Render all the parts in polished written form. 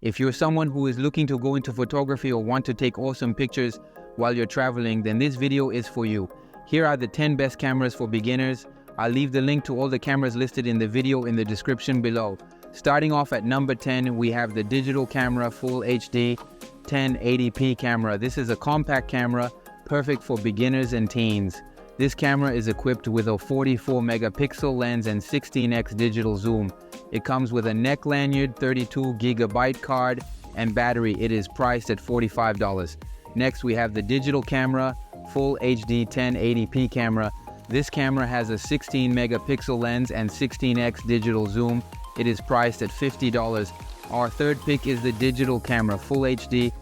If you're someone who is looking to go into photography or want to take awesome pictures while you're traveling, then this video is for you. Here are the 10 best cameras for beginners. I'll leave the link to all the cameras listed in the video in the description below. Starting off at number 10, we have the digital camera Full HD 1080p camera. This is a compact camera, perfect for beginners and teens. This camera is equipped with a 44 megapixel lens and 16x digital zoom. It comes with a neck lanyard, 32 gigabyte card, and battery. It is priced at $45. Next, we have the digital camera Full HD 1080p camera. This camera has a 16 megapixel lens and 16x digital zoom. It is priced at $50. Our third pick is the digital camera Full HD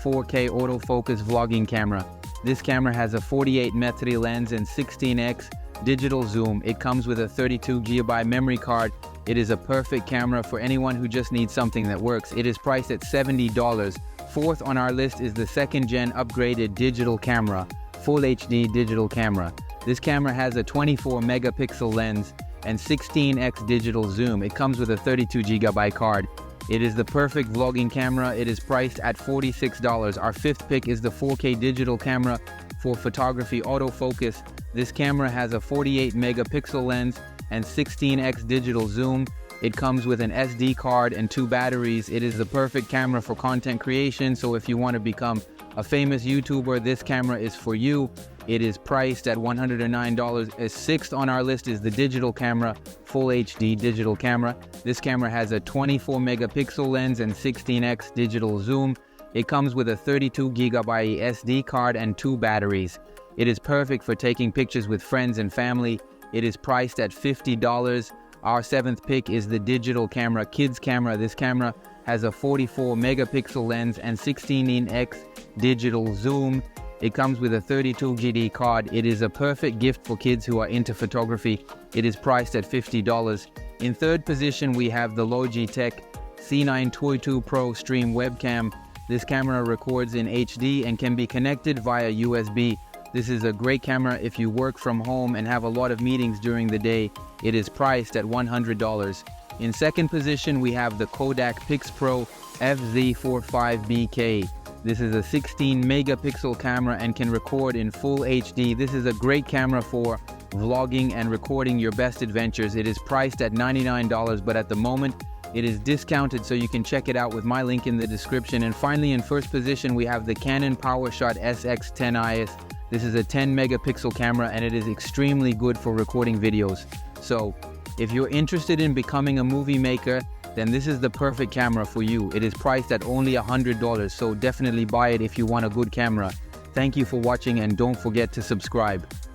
4K autofocus vlogging camera. This camera has a 48 metri lens and 16x digital zoom. It comes with a 32 GB memory card. It is a perfect camera for anyone who just needs something that works. It is priced at $70. Fourth on our list is the second gen upgraded digital camera, Full HD digital camera. This camera has a 24 megapixel lens and 16x digital zoom. It comes with a 32 GB card. It is the perfect vlogging camera. It is priced at $46. Our fifth pick is the 4K digital camera for photography autofocus. This camera has a 48 megapixel lens and 16x digital zoom. It comes with an SD card and 2 batteries. It is the perfect camera for content creation, so if you want to become a famous YouTuber, this camera is for you. It is priced at $109. Sixth on our list is the digital camera, Full HD digital camera. This camera has a 24 megapixel lens and 16x digital zoom. It comes with a 32 gigabyte SD card and 2 batteries. It is perfect for taking pictures with friends and family. It is priced at $50. Our seventh pick is the digital camera, kids camera. This camera has a 44 megapixel lens and 16x digital zoom. It comes with a 32 GB card. It is a perfect gift for kids who are into photography. It is priced at $50. In third position, we have the Logitech C922 Pro Stream Webcam. This camera records in HD and can be connected via USB. This is a great camera if you work from home and have a lot of meetings during the day. It is priced at $100. In second position, we have the Kodak PixPro FZ45BK. This is a 16 megapixel camera and can record in full HD. This is a great camera for vlogging and recording your best adventures. It is priced at $99, but at the moment it is discounted, so you can check it out with my link in the description. And finally, in first position, we have the Canon PowerShot SX10IS. This is a 10 megapixel camera and it is extremely good for recording videos. So if you're interested in becoming a movie maker, then this is the perfect camera for you. It is priced at only $100, so definitely buy it if you want a good camera. Thank you for watching and don't forget to subscribe.